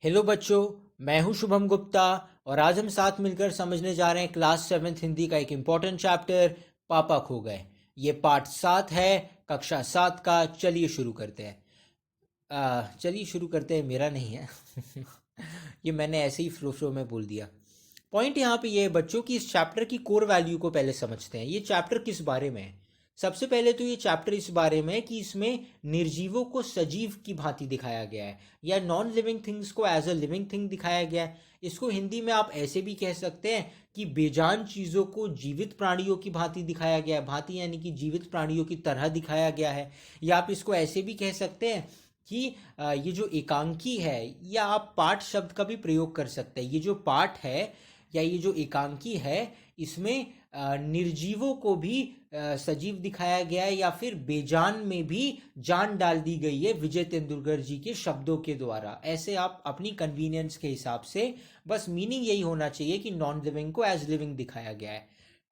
Hello बच्चों। मैं हूं शुभम गुप्ता और आज हम साथ मिलकर समझने जा रहे हैं क्लास 7th हिंदी का एक इम्पॉर्टेंट चैप्टर पापा खो गए। ये पार्ट 7 है, कक्षा 7 का। चलिए शुरू करते हैं। चलिए शुरू करते हैं मेरा नहीं है। ये मैंने ऐसे ही फ्लो फ्लो में बोल दिया। पॉइंट यहाँ पे ये है बच्चों कि इस चैप्टर की कोर वैल्यू को पहले समझते हैं। ये चैप्टर किस बारे में है? सबसे पहले तो ये चैप्टर इस बारे में है कि इसमें निर्जीवों को सजीव की भांति दिखाया गया है या नॉन लिविंग थिंग्स को एज अ लिविंग थिंग दिखाया गया है। इसको हिंदी में आप ऐसे भी कह सकते हैं कि बेजान चीज़ों को जीवित प्राणियों की भांति दिखाया गया है। भांति यानी कि जीवित प्राणियों की तरह दिखाया गया है। या आप इसको ऐसे भी कह सकते हैं कि ये जो एकांकी है, या आप पाठ शब्द का भी प्रयोग कर सकते हैं। ये जो पाठ है या ये जो एकांकी है, इसमें निर्जीवों को भी सजीव दिखाया गया है या फिर बेजान में भी जान डाल दी गई है विजय तेंदुलकर जी के शब्दों के द्वारा। ऐसे आप अपनी कन्वीनियंस के हिसाब से, बस मीनिंग यही होना चाहिए कि नॉन लिविंग को एज लिविंग दिखाया गया है।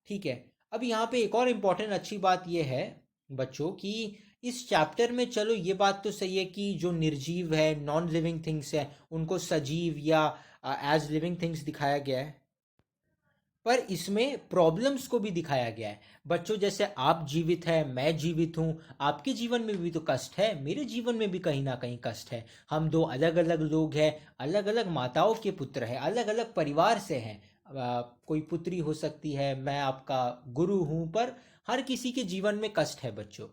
ठीक है। अब यहाँ पे एक और इम्पॉर्टेंट अच्छी बात यह है बच्चों कि इस चैप्टर में, चलो ये बात तो सही है कि जो निर्जीव है, नॉन लिविंग थिंग्स है, उनको सजीव या एज लिविंग थिंग्स दिखाया गया है, पर इसमें प्रॉब्लम्स को भी दिखाया गया है बच्चों। जैसे आप जीवित हैं, मैं जीवित हूं, आपके जीवन में भी तो कष्ट है, मेरे जीवन में भी कहीं ना कहीं कष्ट है। हम दो अलग अलग लोग हैं, अलग अलग माताओं के पुत्र हैं, अलग अलग परिवार से हैं। कोई पुत्री हो सकती है, मैं आपका गुरु हूं, पर हर किसी के जीवन में कष्ट है बच्चों।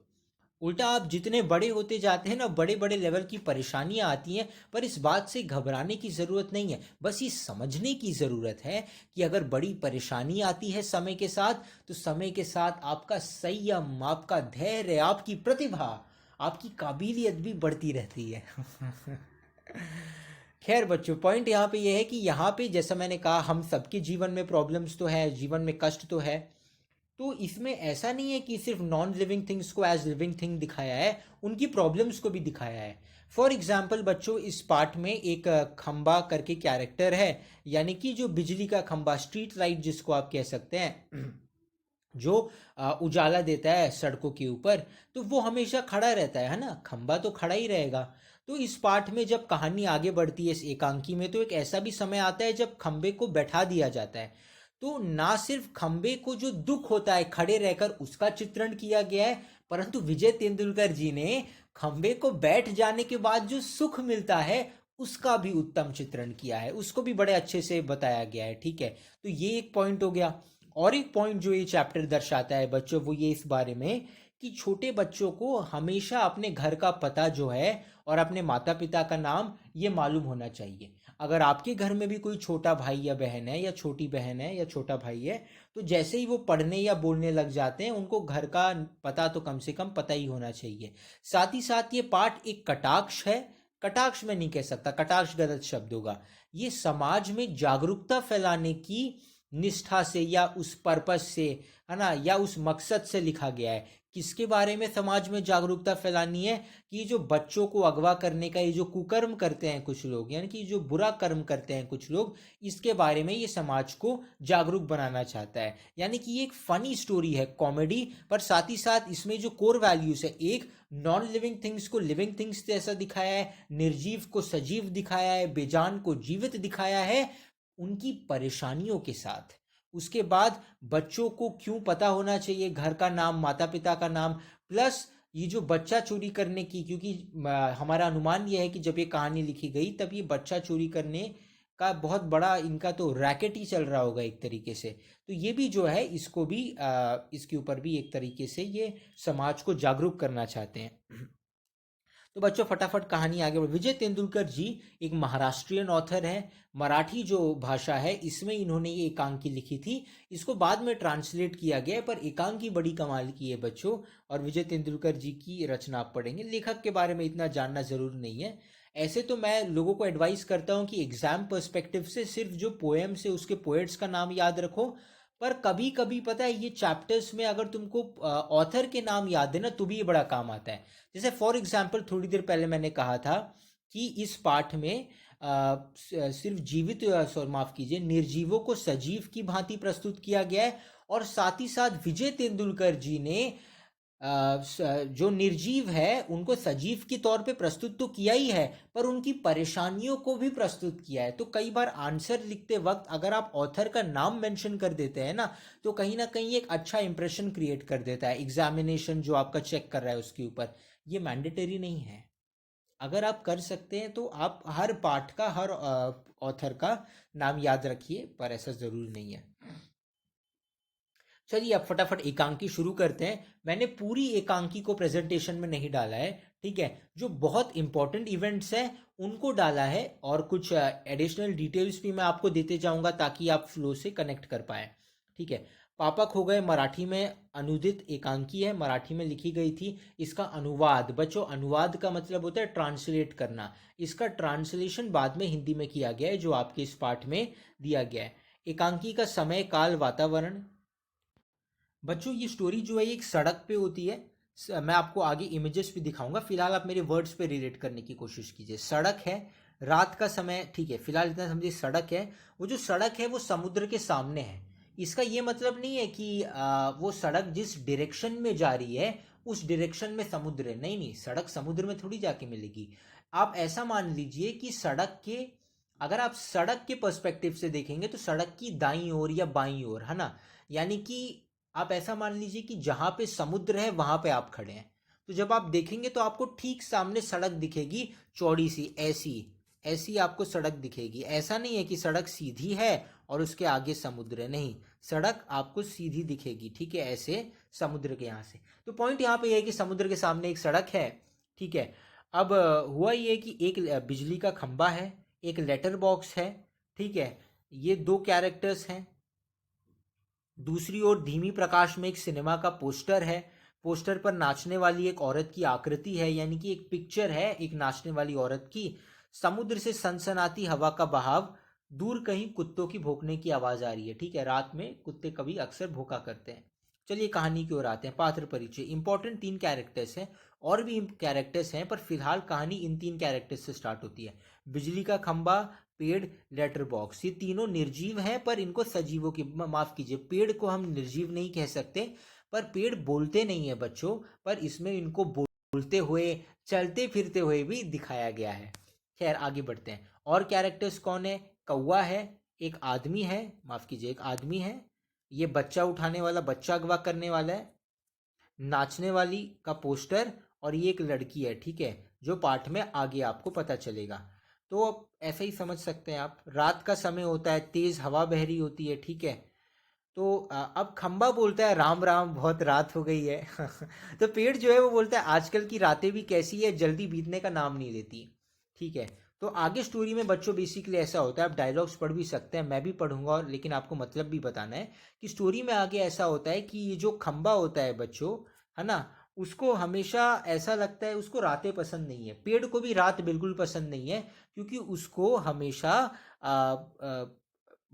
उल्टा आप जितने बड़े होते जाते हैं ना, बड़े बड़े लेवल की परेशानियां आती हैं, पर इस बात से घबराने की ज़रूरत नहीं है। बस ये समझने की ज़रूरत है कि अगर बड़ी परेशानी आती है समय के साथ, तो समय के साथ आपका संयम, आपका धैर्य, आपकी प्रतिभा, आपकी काबिलियत भी बढ़ती रहती है। खैर बच्चों, पॉइंट यहाँ पे ये है कि यहाँ पे जैसा मैंने कहा, हम सबके जीवन में प्रॉब्लम्स तो है, जीवन में कष्ट तो है। तो इसमें ऐसा नहीं है कि सिर्फ नॉन लिविंग थिंग्स को एज लिविंग थिंग दिखाया है, उनकी प्रॉब्लम्स को भी दिखाया है। फॉर एग्जाम्पल बच्चों, इस पार्ट में एक खंबा करके कैरेक्टर है, यानी कि जो बिजली का खंबा, स्ट्रीट लाइट जिसको आप कह सकते हैं, जो उजाला देता है सड़कों के ऊपर, तो वो हमेशा खड़ा रहता है ना, खंबा तो खड़ा ही रहेगा। तो इस पार्ट में जब कहानी आगे बढ़ती है इस एकांकी में, तो एक ऐसा भी समय आता है जब खंबे को बैठा दिया जाता है। तो ना सिर्फ खंबे को जो दुख होता है खड़े रहकर उसका चित्रण किया गया है, परंतु विजय तेंदुलकर जी ने खंबे को बैठ जाने के बाद जो सुख मिलता है उसका भी उत्तम चित्रण किया है, उसको भी बड़े अच्छे से बताया गया है। ठीक है। तो ये एक पॉइंट हो गया। और एक पॉइंट जो ये चैप्टर दर्शाता है बच्चों, वो ये इस बारे में कि छोटे बच्चों को हमेशा अपने घर का पता जो है और अपने माता पिता का नाम ये मालूम होना चाहिए। अगर आपके घर में भी कोई छोटा भाई या बहन है, या छोटी बहन है या छोटा भाई है, तो जैसे ही वो पढ़ने या बोलने लग जाते हैं, उनको घर का पता तो कम से कम पता ही होना चाहिए। साथ ही साथ ये पाठ एक कटाक्ष है। कटाक्ष में नहीं कह सकता, कटाक्ष गलत शब्द होगा। ये समाज में जागरूकता फैलाने की निष्ठा से या उस पर्पस से, है ना, या उस मकसद से लिखा गया है। किसके बारे में समाज में जागरूकता फैलानी है? कि ये जो बच्चों को अगवा करने का ये जो कुकर्म करते हैं कुछ लोग, यानी कि जो बुरा कर्म करते हैं कुछ लोग, इसके बारे में ये समाज को जागरूक बनाना चाहता है। यानी कि ये एक फनी स्टोरी है, कॉमेडी, पर साथ ही साथ इसमें जो कोर वैल्यूज है, एक नॉन लिविंग थिंग्स को लिविंग थिंग्स जैसा दिखाया है, निर्जीव को सजीव दिखाया है, बेजान को जीवित दिखाया है, उनकी परेशानियों के साथ। उसके बाद बच्चों को क्यों पता होना चाहिए घर का नाम, माता पिता का नाम, प्लस ये जो बच्चा चोरी करने की, क्योंकि हमारा अनुमान ये है कि जब ये कहानी लिखी गई तब ये बच्चा चोरी करने का बहुत बड़ा इनका तो रैकेट ही चल रहा होगा एक तरीके से। तो ये भी जो है, इसको भी इसके ऊपर भी एक तरीके से ये समाज को जागरूक करना चाहते हैं। तो बच्चों फटाफट कहानी आगे बढ़। विजय तेंदुलकर जी एक महाराष्ट्रियन ऑथर हैं। मराठी जो भाषा है इसमें इन्होंने ये एकांकी लिखी थी। इसको बाद में ट्रांसलेट किया गया है, पर एकांकी बड़ी कमाल की है बच्चों। और विजय तेंदुलकर जी की रचना आप पढ़ेंगे, लेखक के बारे में इतना जानना जरूरी नहीं है। ऐसे तो मैं लोगों को एडवाइस करता हूँ कि एग्जाम पर्सपेक्टिव से सिर्फ जो पोएम से उसके पोएट्स का नाम याद रखो। पर कभी कभी पता है, ये चैप्टर्स में अगर तुमको ऑथर के नाम याद है ना, तो भी ये बड़ा काम आता है। जैसे फॉर एग्जाम्पल, थोड़ी देर पहले मैंने कहा था कि इस पाठ में सिर्फ जीवित, सॉरी माफ कीजिए, निर्जीवों को सजीव की भांति प्रस्तुत किया गया है। और साथ ही साथ विजय तेंदुलकर जी ने जो निर्जीव है उनको सजीव के तौर पे प्रस्तुत तो किया ही है, पर उनकी परेशानियों को भी प्रस्तुत किया है। तो कई बार आंसर लिखते वक्त अगर आप ऑथर का नाम मेंशन कर देते हैं ना, तो कहीं ना कहीं एक अच्छा इंप्रेशन क्रिएट कर देता है एग्जामिनेशन जो आपका चेक कर रहा है उसके ऊपर। ये मैंडेटरी नहीं है। अगर आप कर सकते हैं तो आप हर पार्ट का, हर ऑथर का नाम याद रखिए, पर ऐसा जरूरी नहीं है। चलिए अब फटाफट एकांकी शुरू करते हैं। मैंने पूरी एकांकी को प्रेजेंटेशन में नहीं डाला है, ठीक है। जो बहुत इंपॉर्टेंट इवेंट्स हैं उनको डाला है, और कुछ एडिशनल डिटेल्स भी मैं आपको देते जाऊंगा ताकि आप फ्लो से कनेक्ट कर पाए, ठीक है। पापा खो गए मराठी में अनुदित एकांकी है, मराठी में लिखी गई थी। इसका अनुवाद बच्चों, अनुवाद का मतलब होता है ट्रांसलेट करना। इसका ट्रांसलेशन बाद में हिंदी में किया गया है जो आपके इस पाठ में दिया गया है। एकांकी का समय, काल, वातावरण। बच्चों ये स्टोरी जो है एक सड़क पे होती है। मैं आपको आगे इमेजेस भी दिखाऊंगा, फिलहाल आप मेरे वर्ड्स पे रिलेट करने की कोशिश कीजिए। सड़क है, रात का समय, ठीक है, फिलहाल इतना समझिए। सड़क है, वो जो सड़क है वो समुद्र के सामने है। इसका ये मतलब नहीं है कि वो सड़क जिस डायरेक्शन में जा रही है उस डायरेक्शन में समुद्र है। नहीं नहीं, सड़क समुद्र में थोड़ी जाके मिलेगी। आप ऐसा मान लीजिए कि सड़क के, अगर आप सड़क के पर्सपेक्टिव से देखेंगे तो सड़क की दाईं ओर या बाईं ओर, है ना। यानी कि आप ऐसा मान लीजिए कि जहां पे समुद्र है वहां पे आप खड़े हैं। तो जब आप देखेंगे तो आपको ठीक सामने सड़क दिखेगी, चौड़ी सी, ऐसी ऐसी आपको सड़क दिखेगी। ऐसा नहीं है कि सड़क सीधी है और उसके आगे समुद्र है, नहीं, सड़क आपको सीधी दिखेगी, ठीक है, ऐसे समुद्र के यहाँ से। तो पॉइंट यहाँ पे यह है कि समुद्र के सामने एक सड़क है, ठीक है। अब हुआ ये कि एक बिजली का खंबा है, एक लेटर बॉक्स है, ठीक है, ये दो कैरेक्टर्स हैं। दूसरी ओर धीमी प्रकाश में एक सिनेमा का पोस्टर है। पोस्टर पर नाचने वाली एक औरत की आकृति है, यानी कि एक पिक्चर है एक नाचने वाली औरत की। समुद्र से सनसनाती हवा का बहाव, दूर कहीं कुत्तों की भौंकने की आवाज आ रही है, ठीक है। रात में कुत्ते कभी अक्सर भौंका करते हैं। चलिए कहानी की ओर आते हैं। पात्र परिचय। इंपॉर्टेंट 3 कैरेक्टर्स हैं, और भी कैरेक्टर्स हैं, पर फिलहाल कहानी इन 3 कैरेक्टर्स से स्टार्ट होती है। बिजली का खंबा, पेड़, लेटर बॉक्स, ये तीनों निर्जीव हैं, पर इनको सजीवों की, माफ कीजिए, पेड़ को हम निर्जीव नहीं कह सकते, पर पेड़ बोलते नहीं है बच्चों, पर इसमें इनको बोलते हुए, चलते फिरते हुए भी दिखाया गया है। खैर आगे बढ़ते हैं। और कैरेक्टर्स कौन है? कौवा है, एक आदमी है, माफ कीजिए, एक आदमी है, ये बच्चा उठाने वाला, बच्चा अगवा करने वाला है, नाचने वाली का पोस्टर, और ये एक लड़की है, ठीक है, जो पाठ में आगे आपको पता चलेगा। तो अब ऐसे ही समझ सकते हैं आप। रात का समय होता है, तेज हवा बह रही होती है, ठीक है। तो अब खंबा बोलता है राम राम, बहुत रात हो गई है। तो पेड़ जो है वो बोलता है आजकल की रातें भी कैसी है, जल्दी बीतने का नाम नहीं लेती, ठीक है। तो आगे स्टोरी में बच्चों बेसिकली ऐसा होता है, आप डायलॉग्स पढ़ भी सकते हैं, मैं भी पढ़ूंगा, लेकिन आपको मतलब भी बताना है कि स्टोरी में आगे ऐसा होता है कि ये जो खंबा होता है बच्चों, है ना, उसको हमेशा ऐसा लगता है, उसको रातें पसंद नहीं है। पेड़ को भी रात बिल्कुल पसंद नहीं है, क्योंकि उसको हमेशा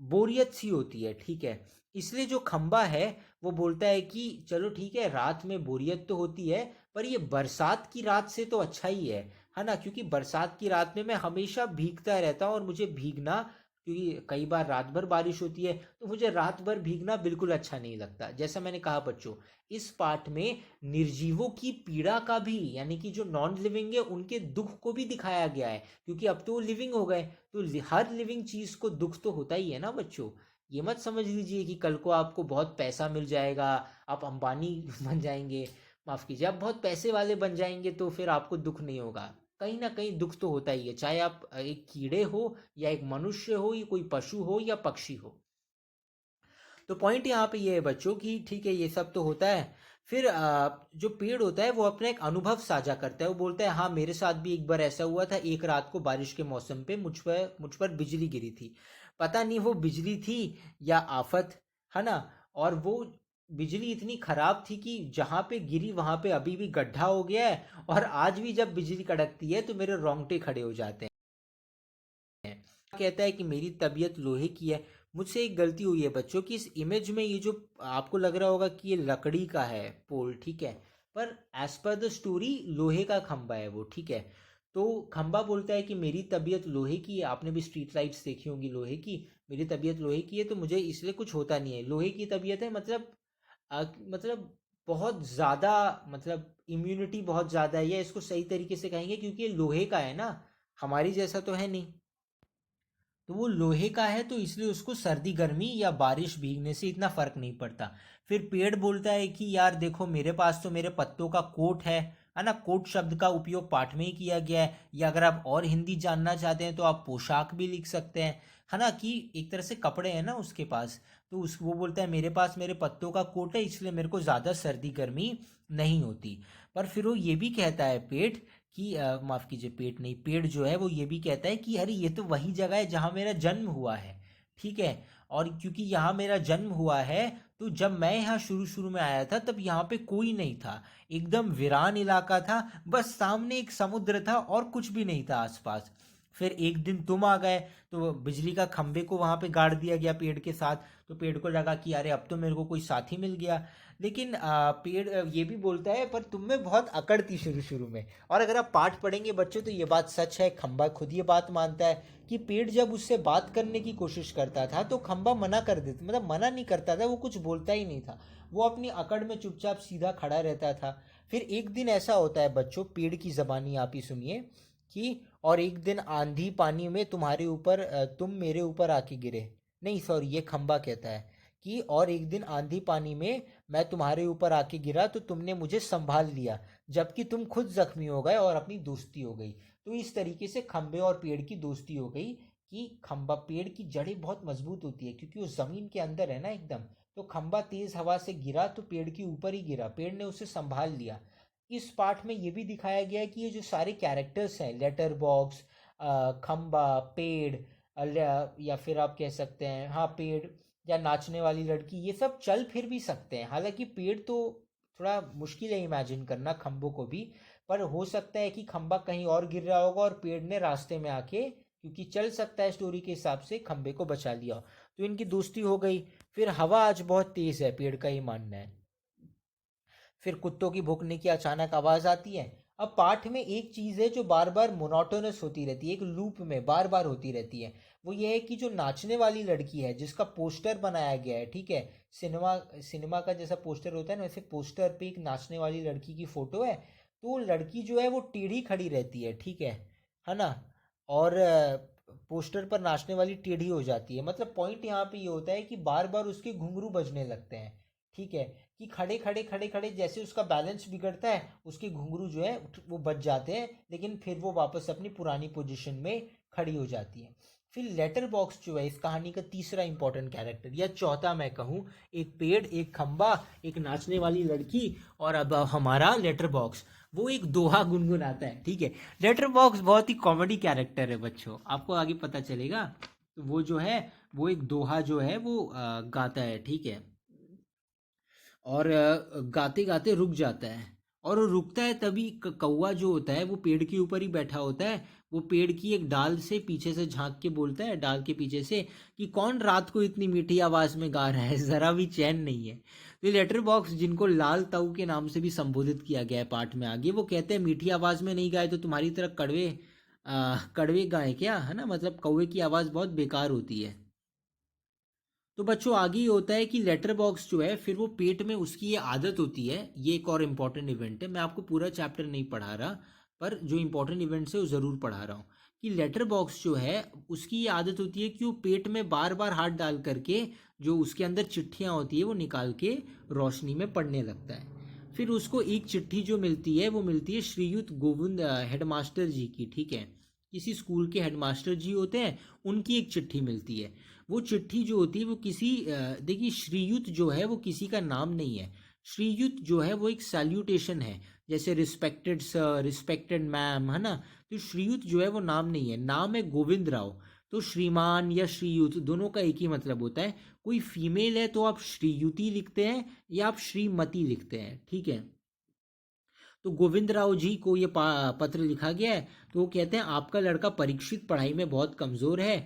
बोरियत सी होती है, ठीक है। इसलिए जो खंबा है वो बोलता है कि चलो ठीक है, रात में बोरियत तो होती है, पर ये बरसात की रात से तो अच्छा ही है ना, क्योंकि बरसात की रात में मैं हमेशा भीगता रहता हूँ, और मुझे भीगना, क्योंकि कई बार रात भर बारिश होती है, तो मुझे रात भर भीगना बिल्कुल अच्छा नहीं लगता। जैसा मैंने कहा बच्चों, इस पाठ में निर्जीवों की पीड़ा का भी, यानी कि जो नॉन लिविंग है उनके दुख को भी दिखाया गया है, क्योंकि अब तो वो लिविंग हो गए, तो हर लिविंग चीज को दुख तो होता ही है ना बच्चों। ये मत समझ लीजिए कि कल को आपको बहुत पैसा मिल जाएगा, आप अंबानी बन जाएंगे, माफ कीजिए, आप बहुत पैसे वाले बन जाएंगे तो फिर आपको दुख नहीं होगा। कहीं ना कहीं दुख तो होता ही है, चाहे आप एक कीड़े हो, या एक मनुष्य हो, या कोई पशु हो, या पक्षी हो। तो पॉइंट यहाँ पे ये है बच्चों की, ठीक है, ये सब तो होता है। फिर जो पेड़ होता है वो अपना एक अनुभव साझा करता है। वो बोलता है हाँ, मेरे साथ भी एक बार ऐसा हुआ था, एक रात को बारिश के मौसम पे मुझ पर बिजली गिरी थी। पता नहीं वो बिजली थी या आफत, है ना। और वो बिजली इतनी खराब थी कि जहां पे गिरी वहां पे अभी भी गड्ढा हो गया है, और आज भी जब बिजली कड़कती है तो मेरे रोंगटे खड़े हो जाते हैं। कहता है कि मेरी तबीयत लोहे की है। मुझसे एक गलती हुई है बच्चों की, इस इमेज में ये जो आपको लग रहा होगा कि ये लकड़ी का है पोल, ठीक है, पर एज पर द स्टोरी लोहे का खंबा है वो, ठीक है। तो खंबा बोलता है कि मेरी तबीयत लोहे की है, आपने भी स्ट्रीट लाइट्स देखी होंगी लोहे की, मेरी तबीयत लोहे की है, तो मुझे इसलिए कुछ होता नहीं है। लोहे की तबीयत है मतलब मतलब बहुत ज़्यादा, मतलब इम्यूनिटी बहुत ज़्यादा है, या इसको सही तरीके से कहेंगे क्योंकि ये लोहे का है ना, हमारी जैसा तो है नहीं। तो वो लोहे का है तो इसलिए उसको सर्दी गर्मी या बारिश भीगने से इतना फर्क नहीं पड़ता। फिर पेड़ बोलता है कि यार देखो मेरे पास तो मेरे पत्तों का कोट है ना। कोट शब्द का उपयोग पाठ में ही किया गया है, या अगर आप और हिंदी जानना चाहते हैं तो आप पोशाक भी लिख सकते हैं, है ना, कि एक तरह से कपड़े हैं ना उसके पास। तो उस वो बोलता है मेरे पास मेरे पत्तों का कोट है इसलिए मेरे को ज़्यादा सर्दी गर्मी नहीं होती। पर फिर वो ये भी कहता है पेट कि माफ कीजिए, पेट नहीं, पेड़ जो है वो ये भी कहता है कि अरे ये तो वही जगह है जहाँ मेरा जन्म हुआ है, ठीक है। और क्योंकि यहाँ मेरा जन्म हुआ है तो जब मैं यहाँ शुरू शुरू में आया था तब यहाँ पे कोई नहीं था, एकदम वीरान इलाका था, बस सामने एक समुद्र था और कुछ भी नहीं था आसपास। फिर एक दिन तुम आ गए तो बिजली का खंभे को वहां पे गाड़ दिया गया पेड़ के साथ। तो पेड़ को लगा कि अरे अब तो मेरे को कोई साथी मिल गया। लेकिन पेड़ ये भी बोलता है पर तुम में बहुत अकड़ थी शुरू शुरू में। और अगर आप पाठ पढ़ेंगे बच्चों तो ये बात सच है, खंबा खुद ये बात मानता है कि पेड़ जब उससे बात करने की कोशिश करता था तो खंबा मना कर देता, मतलब मना नहीं करता था, वो कुछ बोलता ही नहीं था, वो अपनी अकड़ में चुपचाप सीधा खड़ा रहता था। फिर एक दिन ऐसा होता है बच्चों, पेड़ की जबानी आप ही सुनिए कि और एक दिन आंधी पानी में तुम्हारे ऊपर तुम मेरे ऊपर आके गिरे। नहीं सॉरी, ये खंबा कहता है कि और एक दिन आंधी पानी में मैं तुम्हारे ऊपर आके गिरा तो तुमने मुझे संभाल लिया, जबकि तुम खुद जख्मी हो गए और अपनी दोस्ती हो गई। तो इस तरीके से खंबे और पेड़ की दोस्ती हो गई कि खंबा, पेड़ की जड़ें बहुत मजबूत होती है क्योंकि वो जमीन के अंदर है ना एकदम। तो खंबा तेज हवा से गिरा तो पेड़ के ऊपर ही गिरा, पेड़ ने उसे संभाल लिया। इस पार्ट में ये भी दिखाया गया है कि ये जो सारे कैरेक्टर्स हैं, लेटर बॉक्स, खंबा, पेड़, या फिर आप कह सकते हैं हाँ पेड़, या नाचने वाली लड़की, ये सब चल फिर भी सकते हैं। हालांकि पेड़ तो थोड़ा मुश्किल है इमेजिन करना खंबों को भी, पर हो सकता है कि खंबा कहीं और गिर रहा होगा और पेड़ ने रास्ते में आके, क्योंकि चल सकता है स्टोरी के हिसाब से, खंबे को बचा लिया। तो इनकी दोस्ती हो गई। फिर हवा आज बहुत तेज है, पेड़ का ही मानना है। फिर कुत्तों की भौंकने की अचानक आवाज आती है। अब पाठ में एक चीज है जो बार बार मोनोटोनस होती रहती है, एक लूप में बार बार होती रहती है। वो ये है कि जो नाचने वाली लड़की है जिसका पोस्टर बनाया गया है, ठीक है, सिनेमा सिनेमा का जैसा पोस्टर होता है ना, वैसे पोस्टर पे एक नाचने वाली लड़की की फोटो है। तो वो लड़की जो है वो टेढ़ी खड़ी रहती है, ठीक है ना। और पोस्टर पर नाचने वाली टेढ़ी हो जाती है। मतलब पॉइंट यहाँ पे ये होता है कि बार बार उसके घुंघरू बजने लगते हैं, ठीक है, कि खड़े खड़े खड़े खड़े जैसे उसका बैलेंस बिगड़ता है उसके घुंघरू जो है वो बच जाते हैं, लेकिन फिर वो वापस अपनी पुरानी पोजीशन में खड़ी हो जाती है। फिर लेटर बॉक्स जो है इस कहानी का तीसरा इंपॉर्टेंट कैरेक्टर, या चौथा मैं कहूँ, एक पेड़, एक खंबा, एक नाचने वाली लड़की, और अब हमारा लेटर बॉक्स, वो एक दोहा गुनगुनाता है, ठीक है। लेटर बॉक्स बहुत ही कॉमेडी कैरेक्टर है बच्चों, आपको आगे पता चलेगा। तो वो जो है वो एक दोहा जो है वो गाता है, ठीक है। और गाते गाते रुक जाता है, और वो रुकता है तभी कौवा जो होता है वो पेड़ के ऊपर ही बैठा होता है। वो पेड़ की एक डाल से पीछे से झांक के बोलता है, डाल के पीछे से, कि कौन रात को इतनी मीठी आवाज में गा रहा है, जरा भी चैन नहीं है। तो ये लेटर बॉक्स, जिनको लाल ताऊ के नाम से भी संबोधित किया गया है पाठ में आगे, वो कहते हैं मीठी आवाज में नहीं गाए तो तुम्हारी तरह कड़वे कड़वे गाए क्या, है ना, मतलब कौवे की आवाज बहुत बेकार होती है। तो बच्चों आगे ये होता है कि लेटर बॉक्स जो है फिर वो पेट में उसकी ये आदत होती है। ये एक और इम्पॉर्टेंट इवेंट है, मैं आपको पूरा चैप्टर नहीं पढ़ा रहा, पर जो इम्पोर्टेंट इवेंट्स है वो ज़रूर पढ़ा रहा हूँ। कि लेटर बॉक्स जो है उसकी ये आदत होती है कि वो पेट में बार बार हाथ डाल करके जो उसके अंदर चिट्ठियाँ होती है वो निकाल के रोशनी में पढ़ने लगता है। फिर उसको एक चिट्ठी जो मिलती है वो मिलती है श्रीयुत गोविंद हेडमास्टर जी की, ठीक है, किसी स्कूल के हेडमास्टर जी होते हैं, उनकी एक चिट्ठी मिलती है। वो चिट्ठी जो होती है वो किसी देखिए, श्रीयुत जो है वो किसी का नाम नहीं है। श्रीयुत जो है वो एक सैल्यूटेशन है, जैसे रिस्पेक्टेड सर, रिस्पेक्टेड मैम, है ना। तो श्रीयुत जो है वो नाम नहीं है, नाम है गोविंद राव। तो श्रीमान या श्रीयुत दोनों का एक ही मतलब होता है। कोई फीमेल है तो आप श्रीयुति लिखते हैं या आप श्रीमती लिखते हैं, ठीक है। तो गोविंद राव जी को ये पत्र लिखा गया है। तो वो कहते हैं आपका लड़का परीक्षित पढ़ाई में बहुत कमज़ोर है।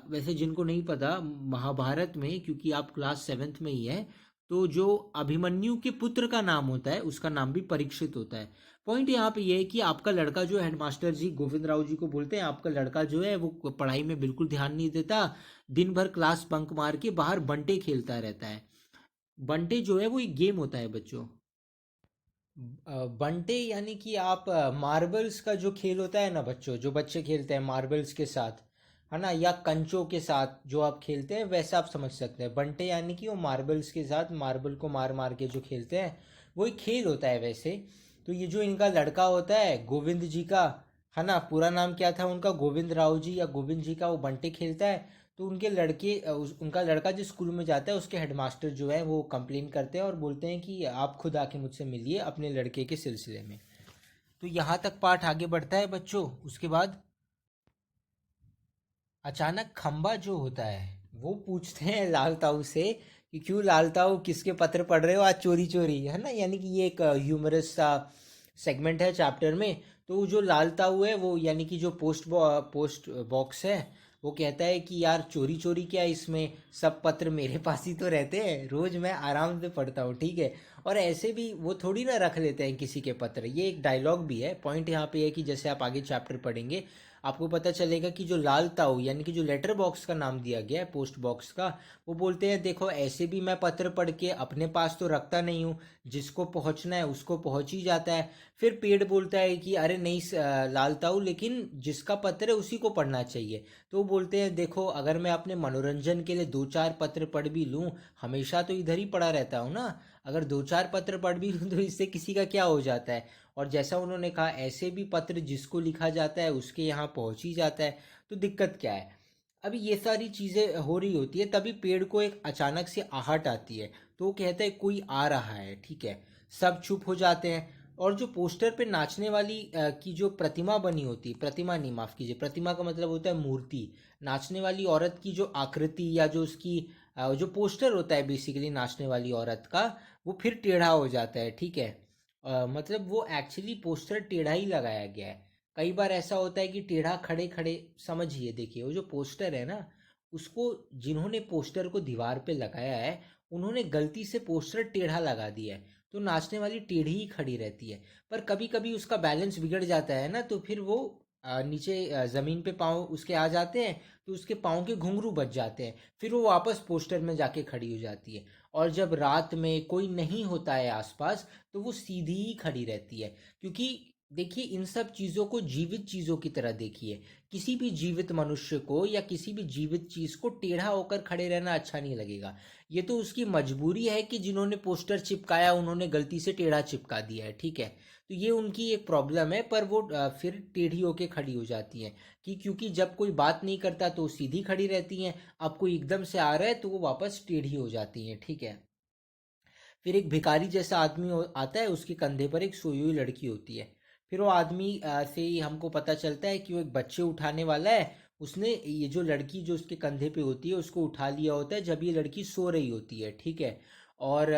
वैसे जिनको नहीं पता, महाभारत में क्योंकि आप क्लास 7th में ही है, तो जो अभिमन्यु के पुत्र का नाम होता है उसका नाम भी परीक्षित होता है। पॉइंट यहाँ पे ये है कि आपका लड़का जो हेडमास्टर जी गोविंद राव जी को बोलते हैं, आपका लड़का जो है वो पढ़ाई में बिल्कुल ध्यान नहीं देता, दिन भर क्लास बंक मार के बाहर बंटे खेलता रहता है। बंटे जो है वो एक गेम होता है बच्चों, बंटे यानी कि आप मार्बल्स का जो खेल होता है ना बच्चों, जो बच्चे खेलते हैं मार्बल्स के साथ, है ना, या कंचों के साथ जो आप खेलते हैं, वैसा आप समझ सकते हैं। बंटे यानी कि वो मार्बल्स के साथ मार्बल को मार मार के जो खेलते हैं, वही खेल होता है वैसे। तो ये जो इनका लड़का होता है गोविंद जी का, है ना, पूरा नाम क्या था उनका, गोविंद राव जी या गोविंद जी का, वो बंटे खेलता है। तो उनके लड़के उनका लड़का जिस स्कूल में जाता है, उसके हेडमास्टर जो है वो कंप्लेन करते हैं और बोलते हैं कि आप खुद आके मुझसे मिलिए अपने लड़के के सिलसिले में। तो यहाँ तक पाठ आगे बढ़ता है बच्चों। उसके बाद अचानक खंबा जो होता है वो पूछते हैं लाल ताऊ से कि क्यों लाल ताऊ, किसके पत्र पढ़ रहे हो आज चोरी चोरी, है ना। यानी कि ये एक ह्यूमरस सा सेगमेंट है चैप्टर में। तो जो लाल ताऊ है वो, यानी कि जो पोस्ट बॉक्स है, वो कहता है कि यार चोरी चोरी क्या है इसमें, सब पत्र मेरे पास ही तो रहते हैं, रोज मैं आराम से पढ़ता हूँ, ठीक है। और ऐसे भी वो थोड़ी ना रख लेते हैं किसी के पत्र, ये एक डायलॉग भी है। पॉइंट यहाँ पे है कि जैसे आप आगे चैप्टर पढ़ेंगे आपको पता चलेगा कि जो लाल ताऊ, यानी कि जो लेटर बॉक्स का नाम दिया गया है पोस्ट बॉक्स का, वो बोलते हैं देखो ऐसे भी मैं पत्र पढ़ के अपने पास तो रखता नहीं हूँ, जिसको पहुँचना है उसको पहुँच ही जाता है। फिर पेड़ बोलता है कि अरे नहीं लाल ताऊ, लेकिन जिसका पत्र है उसी को पढ़ना चाहिए। तो वो बोलते हैं देखो अगर मैं अपने मनोरंजन के लिए दो चार पत्र पढ़ भी लूँ, हमेशा तो इधर ही पड़ा रहता हूँ ना, अगर दो चार पत्र पढ़ भी लूँ तो इससे किसी का क्या हो जाता है। और जैसा उन्होंने कहा ऐसे भी पत्र जिसको लिखा जाता है उसके यहाँ पहुंच ही जाता है, तो दिक्कत क्या है। अभी ये सारी चीज़ें हो रही होती है, तभी पेड़ को एक अचानक से आहट आती है। तो वो कहता है कोई आ रहा है, ठीक है। सब चुप हो जाते हैं। और जो पोस्टर पे नाचने वाली की जो प्रतिमा बनी होती है, प्रतिमा नहीं, माफ कीजिए, प्रतिमा का मतलब होता है मूर्ति। नाचने वाली औरत की जो आकृति या जो उसकी जो पोस्टर होता है बेसिकली नाचने वाली औरत का, वो फिर टेढ़ा हो जाता है, ठीक है। मतलब वो एक्चुअली पोस्टर टेढ़ा ही लगाया गया है। कई बार ऐसा होता है कि टेढ़ा खड़े खड़े, समझिए देखिए वो जो पोस्टर है ना, उसको जिन्होंने पोस्टर को दीवार पे लगाया है, उन्होंने गलती से पोस्टर टेढ़ा लगा दिया है। तो नाचने वाली टेढ़ी ही खड़ी रहती है। पर कभी कभी उसका बैलेंस बिगड़ जाता है ना, तो फिर वो नीचे जमीन पे पाँव उसके आ जाते हैं, तो उसके पाँव के घुंघरू बच जाते हैं। फिर वो वापस पोस्टर में जाके खड़ी हो जाती है। और जब रात में कोई नहीं होता है आसपास, तो वो सीधी ही खड़ी रहती है। क्योंकि देखिए इन सब चीज़ों को जीवित चीज़ों की तरह देखिए। किसी भी जीवित मनुष्य को या किसी भी जीवित चीज़ को टेढ़ा होकर खड़े रहना अच्छा नहीं लगेगा। ये तो उसकी मजबूरी है कि जिन्होंने पोस्टर चिपकाया उन्होंने गलती से टेढ़ा चिपका दिया है, ठीक है। तो ये उनकी एक प्रॉब्लम है, पर वो फिर टेढ़ी होके खड़ी हो जाती हैं। कि क्योंकि जब कोई बात नहीं करता तो सीधी खड़ी रहती हैं, अब कोई एकदम से आ रहा है तो वो वापस टेढ़ी हो जाती हैं, ठीक है। फिर एक भिखारी जैसा आदमी आता है, उसके कंधे पर एक सोई हुई लड़की होती है। फिर वो आदमी से ही हमको पता चलता है कि वो एक बच्चे उठाने वाला है। उसने ये जो लड़की जो उसके कंधे पे होती है उसको उठा लिया होता है जब ये लड़की सो रही होती है, ठीक है। और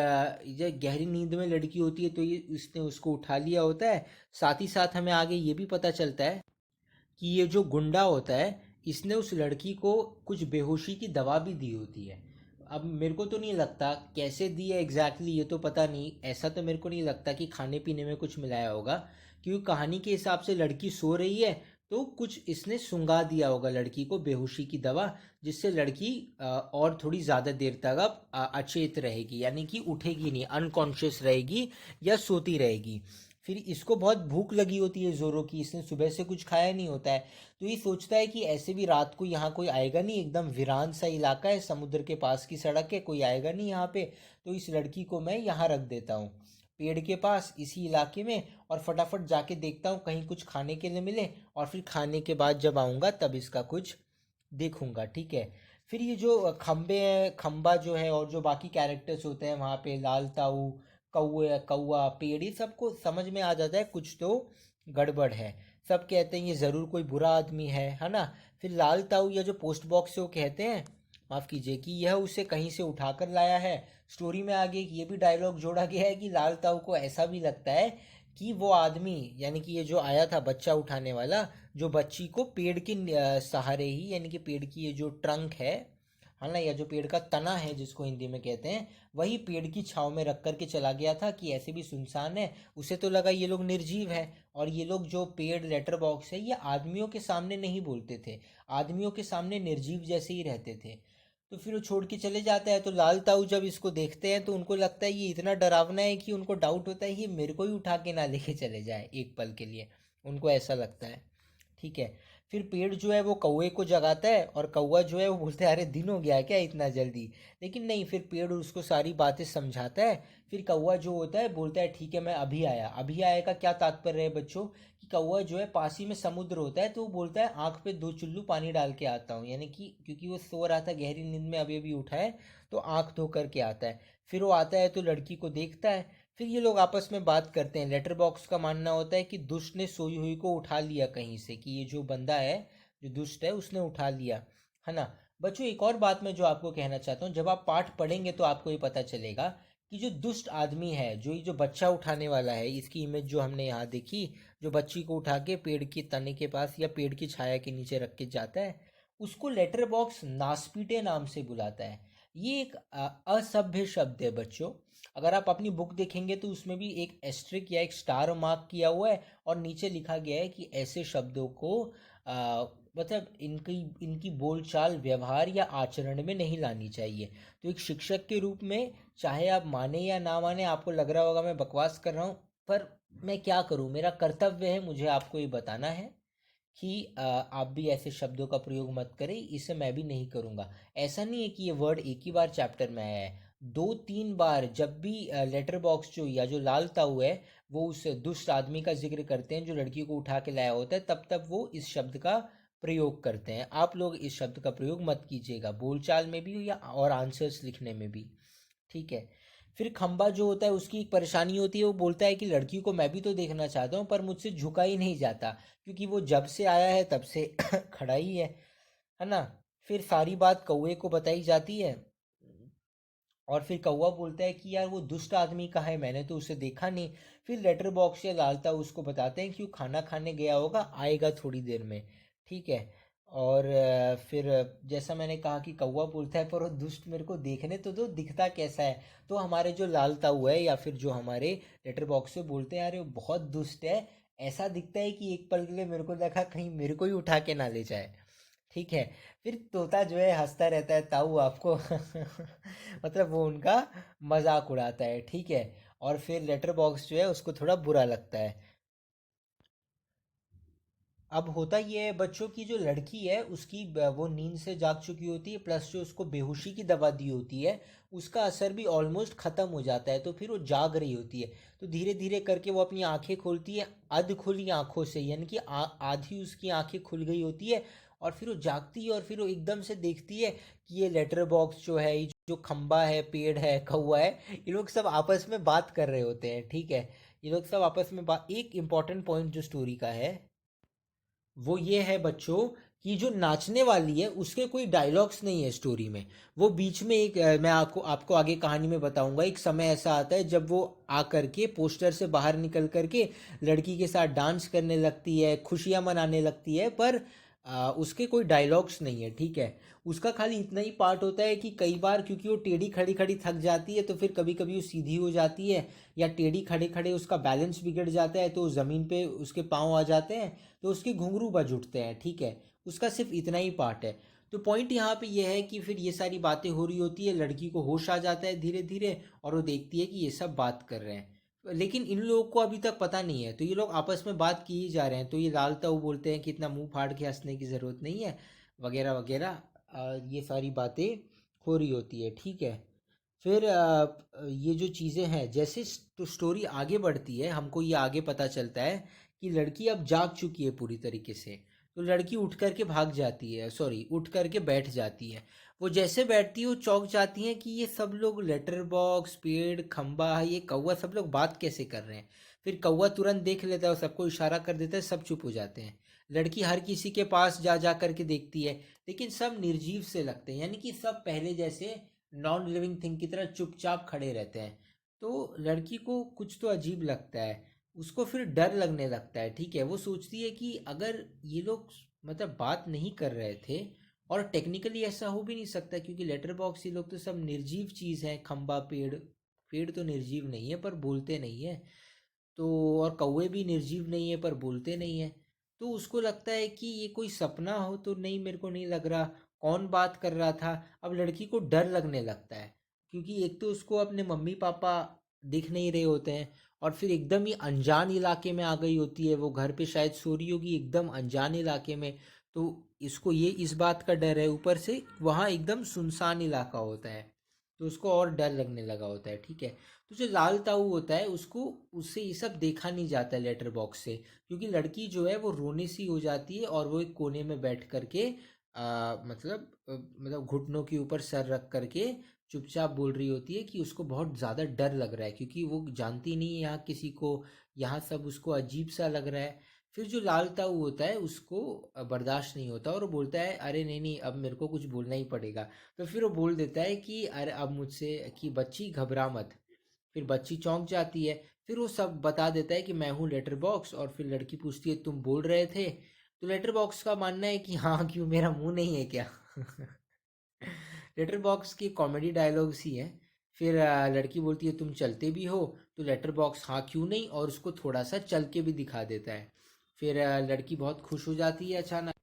ये गहरी नींद में लड़की होती है तो ये इसने उसको उठा लिया होता है। साथ ही साथ हमें आगे ये भी पता चलता है कि ये जो गुंडा होता है, इसने उस लड़की को कुछ बेहोशी की दवा भी दी होती है। अब मेरे को तो नहीं लगता कैसे दी है एग्जैक्टली, ये तो पता नहीं। ऐसा तो मेरे को नहीं लगता कि खाने पीने में कुछ मिलाया होगा, क्योंकि कहानी के हिसाब से लड़की सो रही है तो कुछ इसने सुंघा दिया होगा लड़की को बेहोशी की दवा, जिससे लड़की और थोड़ी ज़्यादा देर तक अब अचेत रहेगी, यानी कि उठेगी नहीं, अनकॉन्शियस रहेगी या सोती रहेगी। फिर इसको बहुत भूख लगी होती है जोरों की, इसने सुबह से कुछ खाया नहीं होता है। तो ये सोचता है कि ऐसे भी रात को यहाँ कोई आएगा नहीं, एकदम वीरान सा इलाका है, समुद्र के पास की सड़क है, कोई आएगा नहीं यहाँ पे। तो इस लड़की को मैं यहाँ रख देता हूँ पेड़ के पास इसी इलाके में, और फटाफट जाके देखता हूँ कहीं कुछ खाने के लिए मिले, और फिर खाने के बाद जब आऊँगा तब इसका कुछ देखूंगा, ठीक है। फिर ये जो खम्बे हैं, खम्बा जो है, और जो बाकी कैरेक्टर्स होते हैं वहाँ पे, लाल ताऊ, कौआ कौआ, पेड़, ये सबको समझ में आ जाता है कुछ तो गड़बड़ है। सब कहते हैं ये ज़रूर कोई बुरा आदमी है ना। फिर लाल ताऊ या जो पोस्ट बॉक्स से वो कहते हैं, माफ़ कीजिए, कि यह उसे कहीं से उठाकर लाया है। स्टोरी में आगे ये भी डायलॉग जोड़ा गया है कि लाल ताऊ को ऐसा भी लगता है कि वो आदमी, यानी कि ये जो आया था बच्चा उठाने वाला, जो बच्ची को पेड़ के सहारे ही, यानी कि पेड़ की ये जो ट्रंक है ना, या जो पेड़ का तना है जिसको हिंदी में कहते हैं, वही पेड़ की छांव में रख करके चला गया था कि ऐसे भी सुनसान है। उसे तो लगा ये लोग निर्जीव है, और ये लोग जो पेड़ लेटर बॉक्स है ये आदमियों के सामने नहीं बोलते थे, आदमियों के सामने निर्जीव जैसे ही रहते थे। तो फिर वो छोड़ के चले जाता है। तो लाल ताऊ जब इसको देखते हैं तो उनको लगता है ये इतना डरावना है कि उनको डाउट होता है ये मेरे को ही उठा के ना लेके चले जाए एक पल के लिए। उनको ऐसा लगता है। ठीक है। फिर पेड़ जो है वो कौवे को जगाता है और कौवा जो है वो बोलता है अरे दिन हो गया क्या इतना जल्दी। लेकिन नहीं, फिर पेड़ उसको सारी बातें समझाता है। फिर कौवा जो होता है बोलता है ठीक है मैं अभी आया। अभी आया का क्या तात्पर्य है बच्चों, कि कौवा जो है पास ही में समुद्र होता है तो वो बोलता है आंख पे 2 चुल्लू पानी डाल के आता हूँ, यानी कि क्योंकि वो सो रहा था गहरी नींद में अभी अभी उठा है तो आंख धो करके आता है। फिर वो आता है तो लड़की को देखता है। फिर ये लोग आपस में बात करते हैं। लेटर बॉक्स का मानना होता है कि दुष्ट ने सोई हुई को उठा लिया कहीं से, कि ये जो बंदा है जो दुष्ट है उसने उठा लिया, है ना। बच्चों एक और बात मैं जो आपको कहना चाहता हूँ, जब आप पाठ पढ़ेंगे तो आपको ये पता चलेगा कि जो दुष्ट आदमी है, जो ये जो बच्चा उठाने वाला है, इसकी इमेज जो हमने यहाँ देखी, जो बच्ची को उठा के पेड़ के तने के पास या पेड़ की छाया के नीचे रख के जाता है, उसको लेटर बॉक्स नासपीटे नाम से बुलाता है। ये एक असभ्य शब्द है बच्चों। अगर आप अपनी बुक देखेंगे तो उसमें भी एक एस्ट्रिक या एक स्टार मार्क किया हुआ है और नीचे लिखा गया है कि ऐसे शब्दों को मतलब इनकी इनकी बोलचाल व्यवहार या आचरण में नहीं लानी चाहिए। तो एक शिक्षक के रूप में चाहे आप माने या ना माने, आपको लग रहा होगा मैं बकवास कर रहा हूँ, पर मैं क्या करूँ, मेरा कर्तव्य है, मुझे आपको ये बताना है कि आप भी ऐसे शब्दों का प्रयोग मत करें। इसे मैं भी नहीं करूँगा। ऐसा नहीं है कि ये वर्ड एक ही बार चैप्टर में आया है, 2-3 बार जब भी लेटर बॉक्स जो या जो लाल ताऊ है वो उस दुष्ट आदमी का जिक्र करते हैं जो लड़की को उठा के लाया होता है, तब तब वो इस शब्द का प्रयोग करते हैं। आप लोग इस शब्द का प्रयोग मत कीजिएगा, बोलचाल में भी या और आंसर्स लिखने में भी। ठीक है। फिर खंबा जो होता है उसकी एक परेशानी होती है, वो बोलता है कि लड़की को मैं भी तो देखना चाहता हूँ पर मुझसे झुका ही नहीं जाता, क्योंकि वो जब से आया है तब से खड़ा ही है ना। फिर सारी बात कौवे को बताई जाती है और फिर कौवा बोलता है कि यार वो दुष्ट आदमी कहाँ है, मैंने तो उसे देखा नहीं। फिर लेटर बॉक्स या लालता उसको बताते हैं कि वो खाना खाने गया होगा, आएगा थोड़ी देर में। ठीक है। और फिर जैसा मैंने कहा कि कौवा बोलता है पर वो दुष्ट मेरे को देखने तो दो, दिखता कैसा है। तो हमारे जो लाल ताऊ है या फिर जो हमारे लेटर बॉक्स से बोलते हैं अरे वो बहुत दुष्ट है, ऐसा दिखता है कि एक पल के लिए मेरे को लगा कहीं मेरे को ही उठा के ना ले जाए। ठीक है। फिर तोता जो है हंसता रहता है, ताऊ आपको मतलब वो उनका मजाक उड़ाता है। ठीक है। और फिर लेटर बॉक्स जो है उसको थोड़ा बुरा लगता है। अब होता ये है बच्चों की जो लड़की है उसकी वो नींद से जाग चुकी होती है, प्लस जो उसको बेहोशी की दवा दी होती है उसका असर भी ऑलमोस्ट ख़त्म हो जाता है, तो फिर वो जाग रही होती है। तो धीरे धीरे करके वो अपनी आंखें खोलती है, अध खुली आंखों से, यानी कि आधी उसकी आंखें खुल गई होती है। और फिर वो जागती है और फिर वो एकदम से देखती है कि ये लेटर बॉक्स जो है, ये जो खंबा है, पेड़ है, कौवा है, ये लोग सब आपस में बात कर रहे होते हैं। ठीक है। ये लोग सब आपस में बात, एक इम्पॉर्टेंट पॉइंट जो स्टोरी का है वो ये है बच्चों कि जो नाचने वाली है उसके कोई डायलॉग्स नहीं है स्टोरी में। वो बीच में एक मैं आपको आपको आगे कहानी में बताऊंगा, एक समय ऐसा आता है जब वो आ करके पोस्टर से बाहर निकल करके लड़की के साथ डांस करने लगती है, खुशियां मनाने लगती है, पर उसके कोई डायलॉग्स नहीं है। ठीक है। उसका खाली इतना ही पार्ट होता है कि कई बार क्योंकि वो टेढ़ी खड़ी खड़ी थक जाती है तो फिर कभी कभी वो सीधी हो जाती है, या टेढ़ी खड़े खड़े उसका बैलेंस बिगड़ जाता है तो ज़मीन पे उसके पाँव आ जाते हैं तो उसके घुंघरू बज उठते हैं। ठीक है। उसका सिर्फ इतना ही पार्ट है। तो पॉइंट यहाँ पे ये है कि फिर ये सारी बातें हो रही होती है, लड़की को होश आ जाता है धीरे धीरे और वो देखती है कि ये सब बात कर रहे हैं, लेकिन इन लोगों को अभी तक पता नहीं है। तो ये लोग आपस में बात किए जा रहे हैं, तो ये लाल ताऊ बोलते हैं कि इतना मुंह फाड़ के हंसने की ज़रूरत नहीं है, वगैरह वगैरह। ये सारी बातें हो रही होती है। ठीक है। फिर ये जो चीज़ें हैं, जैसे स्टोरी आगे बढ़ती है हमको ये आगे पता चलता है कि लड़की अब जाग चुकी है पूरी तरीके से। तो लड़की उठ करके भाग जाती है, सॉरी उठ करके बैठ जाती है। वो जैसे बैठती है वो चौंक जाती है कि ये सब लोग लेटर बॉक्स, पेड़, खंबा, ये कौवा, सब लोग बात कैसे कर रहे हैं। फिर कौवा तुरंत देख लेता है और सबको इशारा कर देता है, सब चुप हो जाते हैं। लड़की हर किसी के पास जा जा करके देखती है, लेकिन सब निर्जीव से लगते हैं, यानी कि सब पहले जैसे नॉन लिविंग थिंग की तरह चुपचाप खड़े रहते हैं। तो लड़की को कुछ तो अजीब लगता है, उसको फिर डर लगने लगता है। ठीक है। वो सोचती है कि अगर ये लोग मतलब बात नहीं कर रहे थे, और टेक्निकली ऐसा हो भी नहीं सकता क्योंकि लेटर बॉक्स ये लोग तो सब निर्जीव चीज़ हैं, खंबा, पेड़, पेड़ तो निर्जीव नहीं है पर बोलते नहीं है। तो और कौवे भी निर्जीव नहीं है पर बोलते नहीं है। तो उसको लगता है कि ये कोई सपना हो तो नहीं, मेरे को नहीं लग रहा, कौन बात कर रहा था। अब लड़की को डर लगने लगता है, क्योंकि एक तो उसको अपने मम्मी पापा दिख नहीं रहे होते हैं, और फिर एकदम ही अनजान इलाके में आ गई होती है, वो घर पे शायद सो रही होगी एकदम अनजान इलाके में। तो इसको ये इस बात का डर है, ऊपर से वहाँ एकदम सुनसान इलाका होता है, तो उसको और डर लगने लगा होता है। ठीक है, तो जो लाल ताऊ होता है उसको, उससे ये सब देखा नहीं जाता है लेटर बॉक्स से, क्योंकि लड़की जो है वो रोने सी हो जाती है, और वो एक कोने में बैठ करके मतलब घुटनों के ऊपर सर रख करके चुपचाप बोल रही होती है कि उसको बहुत ज़्यादा डर लग रहा है, क्योंकि वो जानती नहीं है यहाँ किसी को, यहाँ सब उसको अजीब सा लग रहा है। फिर जो लाल ताऊ होता है उसको बर्दाश्त नहीं होता, और वो बोलता है अरे नहीं नहीं, अब मेरे को कुछ बोलना ही पड़ेगा। तो फिर वो बोल देता है कि अरे अब मुझसे, कि बच्ची घबरा मत। फिर बच्ची चौंक जाती है, फिर वो सब बता देता है कि मैं हूँ लेटर बॉक्स, और फिर लड़की पूछती है तुम बोल रहे थे? तो लेटर बॉक्स का मानना है कि हाँ, क्यों मेरा मुंह नहीं है क्या? लेटर बॉक्स की कॉमेडी डायलॉग्स ही है। फिर लड़की बोलती है तुम चलते भी हो? तो लेटर बॉक्स हाँ क्यों नहीं, और उसको थोड़ा सा चल के भी दिखा देता है। फिर लड़की बहुत खुश हो जाती है अचानक।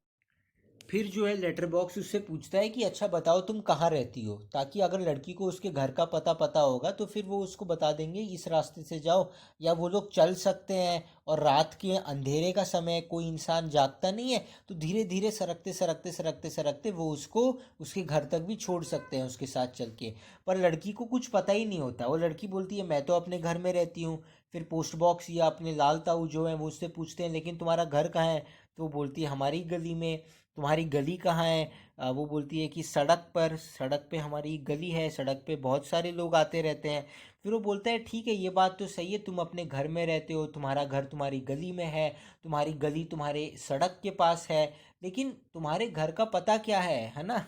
फिर जो है लेटर बॉक्स उससे पूछता है कि अच्छा बताओ तुम कहाँ रहती हो, ताकि अगर लड़की को उसके घर का पता पता होगा तो फिर वो उसको बता देंगे इस रास्ते से जाओ, या वो लोग चल सकते हैं, और रात के अंधेरे का समय कोई इंसान जागता नहीं है, तो धीरे धीरे सरकते सरकते सरकते सरकते वो उसको उसके घर तक भी छोड़ सकते हैं उसके साथ चल के। पर लड़की को कुछ पता ही नहीं होता, वो लड़की बोलती है मैं तो अपने घर में रहती हूँ। फिर पोस्ट बॉक्स या अपने लाल ताऊ जो है वो उससे पूछते हैं लेकिन तुम्हारा घर कहाँ है? तो वो बोलती है हमारी गली में। तुम्हारी गली कहाँ है? वो बोलती है कि सड़क पर, सड़क पे हमारी गली है, सड़क पे बहुत सारे लोग आते रहते हैं। फिर वो बोलता है ठीक है ये बात तो सही है, तुम अपने घर में रहते हो, तुम्हारा घर तुम्हारी गली में है, तुम्हारी गली तुम्हारे सड़क के पास है, लेकिन तुम्हारे घर का पता क्या है ना?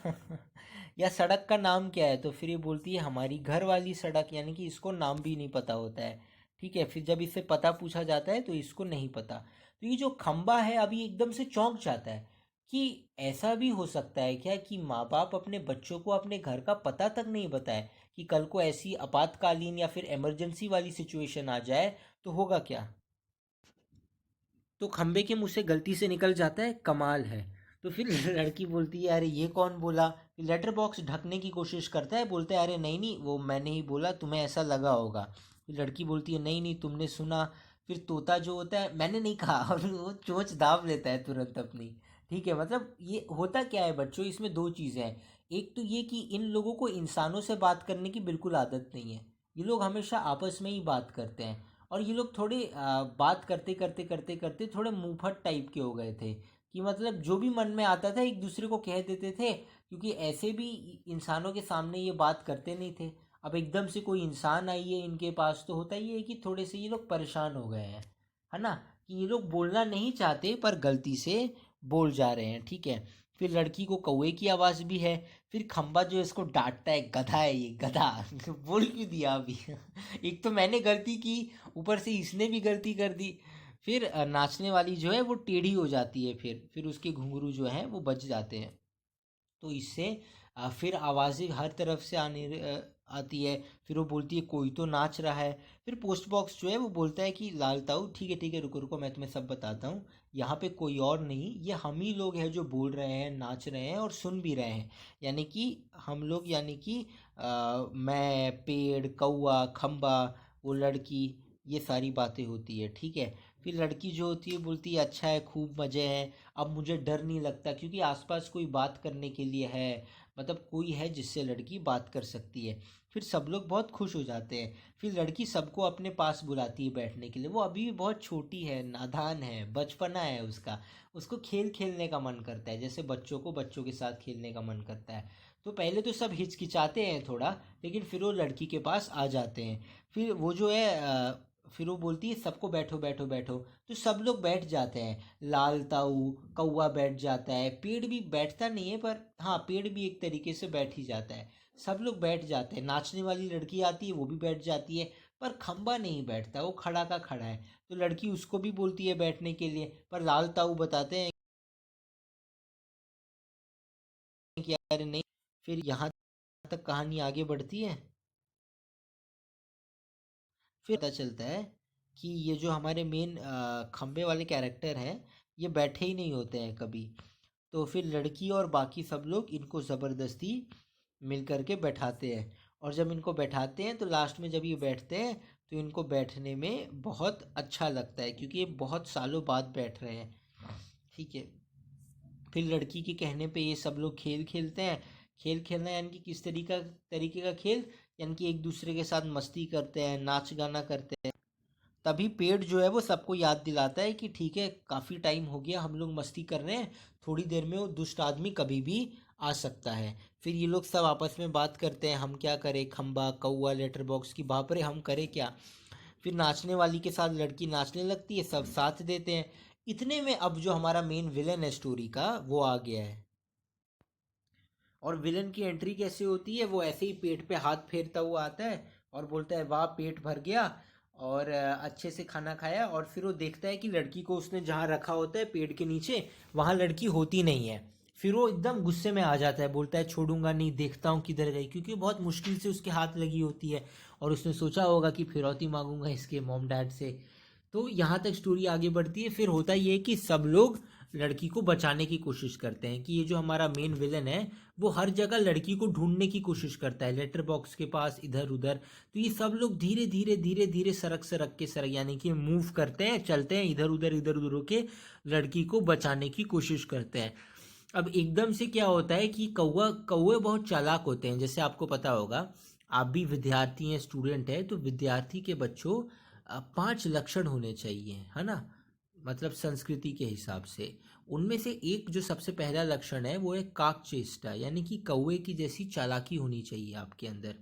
या सड़क का नाम क्या है? तो फिर ये बोलती है हमारी घर वाली सड़क, यानी कि इसको नाम भी नहीं पता होता है। ठीक है, फिर जब इससे पता पूछा जाता है तो इसको नहीं पता। तो ये जो खंबा है अभी एकदम से चौंक जाता है कि ऐसा भी हो सकता है क्या कि माँ बाप अपने बच्चों को अपने घर का पता तक नहीं बताए, कि कल को ऐसी आपातकालीन या फिर इमरजेंसी वाली सिचुएशन आ जाए तो होगा क्या? तो खंबे के मुंह से गलती से निकल जाता है कमाल है। तो फिर लड़की बोलती है अरे ये कौन बोला? फिर लेटर बॉक्स ढकने की कोशिश करता है, बोलता है अरे नहीं नहीं वो मैंने ही बोला, तुम्हें ऐसा लगा होगा। फिर लड़की बोलती है नहीं नहीं तुमने सुना। फिर तोता जो होता है मैंने नहीं कहा, और वो चोंच दाब लेता है तुरंत अपनी। ठीक है, मतलब ये होता क्या है बच्चों, इसमें दो चीज़ें हैं। एक तो ये कि इन लोगों को इंसानों से बात करने की बिल्कुल आदत नहीं है, ये लोग हमेशा आपस में ही बात करते हैं। और ये लोग थोड़े बात करते करते करते करते थोड़े मुंहफट टाइप के हो गए थे, कि मतलब जो भी मन में आता था एक दूसरे को कह देते थे, क्योंकि ऐसे भी इंसानों के सामने ये बात करते नहीं थे। अब एकदम से कोई इंसान आई है इनके पास, तो होता ही है कि थोड़े से ये लोग परेशान हो गए हैं, है ना? कि ये लोग बोलना नहीं चाहते पर गलती से बोल जा रहे हैं। ठीक है, फिर लड़की को कौवे की आवाज़ भी है। फिर खंबा जो है इसको डांटता है, गधा है ये गधा। बोल क्यों दिया अभी? एक तो मैंने गलती की, ऊपर से इसने भी गलती कर दी। फिर नाचने वाली जो है वो टेढ़ी हो जाती है, फिर उसके घुंघरू जो हैं वो बज जाते हैं। तो इससे फिर आवाज़ें हर तरफ से आती है। फिर वो बोलती है कोई तो नाच रहा है। फिर पोस्ट बॉक्स जो है वो बोलता है कि लाल ताऊ ठीक है रुको रुको मैं तुम्हें सब बताता हूँ। यहाँ पे कोई और नहीं, ये हम ही लोग हैं जो बोल रहे हैं, नाच रहे हैं और सुन भी रहे हैं। यानी कि हम लोग, यानी कि मैं, पेड़, कौआ, खम्बा, वो लड़की, ये सारी बातें होती है। ठीक है, फिर लड़की जो होती है बोलती है अच्छा है, खूब मज़े हैं, अब मुझे डर नहीं लगता, क्योंकि आसपास कोई बात करने के लिए है, मतलब कोई है जिससे लड़की बात कर सकती है। फिर सब लोग बहुत खुश हो जाते हैं। फिर लड़की सबको अपने पास बुलाती है बैठने के लिए, वो अभी भी बहुत छोटी है, नादान है, बचपना है उसका, उसको खेल खेलने का मन करता है, जैसे बच्चों को बच्चों के साथ खेलने का मन करता है। तो पहले तो सब हिचकिचाते हैं थोड़ा, लेकिन फिर वो लड़की के पास आ जाते हैं। फिर वो जो है फिर वो बोलती है सबको बैठो बैठो बैठो। तो सब लोग बैठ जाते हैं, लाल ताऊ, कौवा बैठ जाता है, पेड़ भी बैठता नहीं है पर हाँ पेड़ भी एक तरीके से बैठ ही जाता है। सब लोग बैठ जाते हैं, नाचने वाली लड़की आती है वो भी बैठ जाती है, पर खंबा नहीं बैठता, वो खड़ा का खड़ा है। तो लड़की उसको भी बोलती है बैठने के लिए, पर लाल ताऊ बताते हैं कि यार नहीं। फिर यहाँ तक कहानी आगे बढ़ती है। फिर पता चलता है कि ये जो हमारे मेन खंबे वाले कैरेक्टर हैं, ये बैठे ही नहीं होते हैं कभी। तो फिर लड़की और बाकी सब लोग इनको ज़बरदस्ती मिल करके बैठाते हैं, और जब इनको बैठाते हैं तो लास्ट में जब ये बैठते हैं तो इनको बैठने में बहुत अच्छा लगता है, क्योंकि ये बहुत सालों बाद बैठ रहे हैं। ठीक है। फिर लड़की के कहने पे ये सब लोग खेल खेलते हैं। खेल खेलना यानी कि किस तरीके का खेल, यानी कि एक दूसरे के साथ मस्ती करते हैं, नाच गाना करते हैं। तभी पेड़ जो है वो सबको याद दिलाता है कि ठीक है, काफ़ी टाइम हो गया, हम लोग मस्ती कर रहे हैं, थोड़ी देर में वो दुष्ट आदमी कभी भी आ सकता है। फिर ये लोग सब आपस में बात करते हैं, हम क्या करें, खंबा कौआ लेटर बॉक्स की बाप रे, हम करें क्या। फिर नाचने वाली के साथ लड़की नाचने लगती है, सब साथ देते हैं। इतने में अब जो हमारा मेन विलन है स्टोरी का, वो आ गया है। और विलन की एंट्री कैसे होती है, वो ऐसे ही पेट पे हाथ फेरता हुआ आता है और बोलता है वाह पेट भर गया, और अच्छे से खाना खाया। और फिर वो देखता है कि लड़की को उसने जहाँ रखा होता है पेड़ के नीचे, वहाँ लड़की होती नहीं है। फिर वो एकदम गुस्से में आ जाता है, बोलता है छोड़ूंगा नहीं, देखता हूँ किधर गई, क्योंकि बहुत मुश्किल से उसके हाथ लगी होती है, और उसने सोचा होगा कि फिरौती मांगूंगा इसके मॉम डैड से। तो यहाँ तक स्टोरी आगे बढ़ती है। फिर होता ये है कि सब लोग लड़की को बचाने की कोशिश करते हैं, कि ये जो हमारा मेन विलन है वो हर जगह लड़की को ढूंढने की कोशिश करता है, लेटर बॉक्स के पास, इधर उधर। तो ये सब लोग धीरे धीरे धीरे धीरे सरक सरक के सरक, यानी कि मूव करते हैं, चलते हैं इधर उधर होके लड़की को बचाने की कोशिश करते हैं। अब एकदम से क्या होता है कि कौवे बहुत चालाक होते हैं, जैसे आपको पता होगा, आप भी विद्यार्थी हैं, स्टूडेंट है, तो विद्यार्थी के बच्चों 5 लक्षण होने चाहिए, है ना, मतलब संस्कृति के हिसाब से। उनमें से एक जो सबसे पहला लक्षण है वो है काक चेष्टा, यानी कि कौवे की जैसी चालाकी होनी चाहिए आपके अंदर,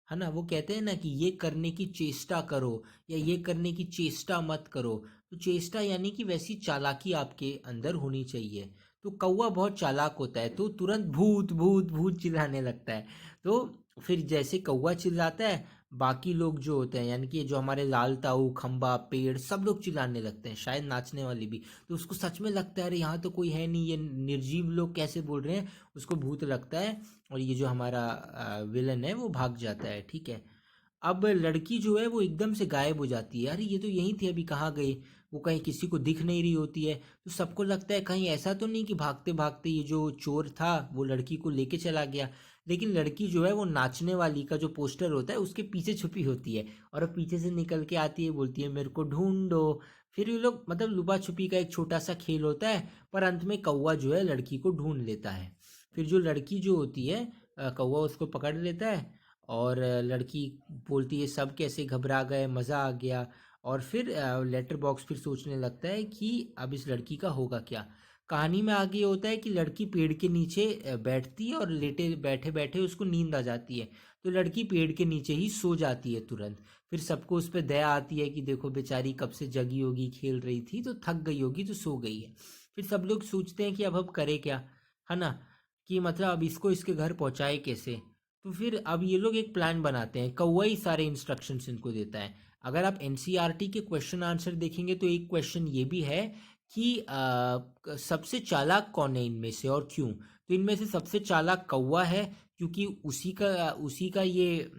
है ना। वो कहते हैं ना कि ये करने की चेष्टा करो, या ये करने की चेष्टा मत करो। तो चेष्टा यानी कि वैसी चालाकी आपके अंदर होनी चाहिए। तो कौवा बहुत चालाक होता है, तो तुरंत भूत भूत भूत चिल्लाने लगता है। तो फिर जैसे कौवा चिल्लाता है, बाकी लोग जो होते हैं, यानी कि जो हमारे लाल ताऊ, खंबा, पेड़, सब लोग चिल्लाने लगते हैं, शायद नाचने वाली भी। तो उसको सच में लगता है अरे यहाँ तो कोई है नहीं, ये निर्जीव लोग कैसे बोल रहे हैं, उसको भूत लगता है। और ये जो हमारा विलन है वो भाग जाता है। ठीक है। अब लड़की जो है वो एकदम से गायब हो जाती है, अरे ये तो यहीं थी, अभी कहाँ गई। वो कहीं किसी को दिख नहीं रही होती है, तो सबको लगता है कहीं ऐसा तो नहीं कि भागते भागते ये जो चोर था वो लड़की को लेके चला गया। लेकिन लड़की जो है वो नाचने वाली का जो पोस्टर होता है उसके पीछे छुपी होती है, और वो पीछे से निकल के आती है, बोलती है मेरे को ढूंढो। फिर ये लोग, मतलब लुपा छुपी का एक छोटा सा खेल होता है, पर अंत में कौवा जो है लड़की को ढूंढ लेता है। फिर जो लड़की जो होती है, कौवा उसको पकड़ लेता है, और लड़की बोलती है सब कैसे घबरा गए, मज़ा आ गया। और फिर लेटर बॉक्स फिर सोचने लगता है कि अब इस लड़की का होगा क्या। कहानी में आगे ये होता है कि लड़की पेड़ के नीचे बैठती है, और लेटे बैठे बैठे उसको नींद आ जाती है। तो लड़की पेड़ के नीचे ही सो जाती है तुरंत। फिर सबको उस पर दया आती है कि देखो बेचारी कब से जगी होगी, खेल रही थी तो थक गई होगी तो सो गई है। फिर सब लोग सोचते हैं कि अब करे क्या, है ना, कि मतलब अब इसको इसके घर पहुंचाए कैसे। तो फिर अब ये लोग एक प्लान बनाते हैं, कौवा ही सारे इंस्ट्रक्शंस इनको देता है। अगर आप एनसीईआरटी के क्वेश्चन आंसर देखेंगे तो एक क्वेश्चन ये भी है कि सबसे चालाक कौन है इनमें से और क्यों। तो इनमें से सबसे चालाक कौवा है, क्योंकि उसी का ये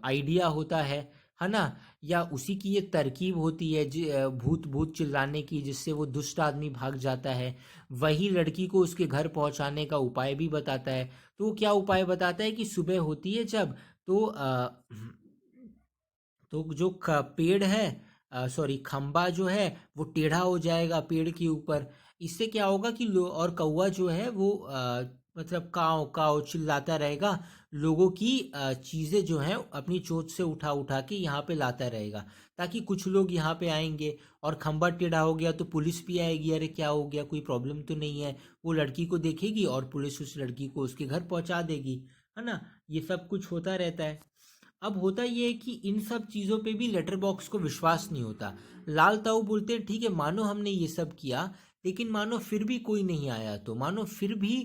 आइडिया होता है ना, या उसी की ये तरकीब होती है भूत भूत चिल्लाने की, जिससे वो दुष्ट आदमी भाग जाता है। वही लड़की को उसके घर पहुंचाने का उपाय भी बताता है। तो वो क्या उपाय बताता है कि सुबह होती है जब, तो जो पेड़ है, सॉरी खंबा जो है वो टेढ़ा हो जाएगा पेड़ के ऊपर। इससे क्या होगा कि और कौवा जो है वो मतलब काव काव चिल्लाता रहेगा, लोगों की चीज़ें जो हैं अपनी चोंच से उठा उठा के यहाँ पे लाता रहेगा, ताकि कुछ लोग यहाँ पे आएंगे। और खंबा टेढ़ा हो गया तो पुलिस भी आएगी, अरे क्या हो गया, कोई प्रॉब्लम तो नहीं है। वो लड़की को देखेगी और पुलिस उस लड़की को उसके घर पहुंचा देगी, है ना। ये सब कुछ होता रहता है। अब होता ये है कि इन सब चीज़ों पे भी लेटर बॉक्स को विश्वास नहीं होता। लाल ताऊ बोलते हैं ठीक है, मानो हमने ये सब किया, लेकिन मानो फिर भी कोई नहीं आया, तो मानो फिर भी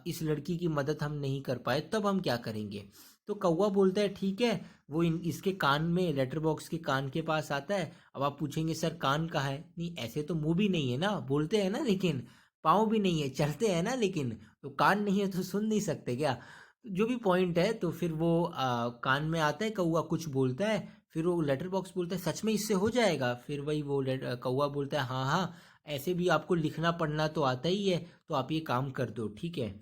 इस लड़की की मदद हम नहीं कर पाए, तब हम क्या करेंगे। तो कौवा बोलता है ठीक है। वो इसके कान में, लेटर बॉक्स के कान के पास आता है। अब आप पूछेंगे सर कान कहाँ है, नहीं ऐसे तो मुंह भी नहीं है ना, बोलते हैं ना, लेकिन पाँव भी नहीं है, चलते हैं ना, लेकिन तो कान नहीं है तो सुन नहीं सकते क्या। जो भी पॉइंट है, तो फिर वो कान में आता है, कौवा कुछ बोलता है, फिर वो लेटर बॉक्स बोलता है सच में इससे हो जाएगा। फिर वही वो कौवा बोलता है हाँ हाँ, ऐसे भी आपको लिखना पढ़ना तो आता ही है, तो आप ये काम कर दो, ठीक है।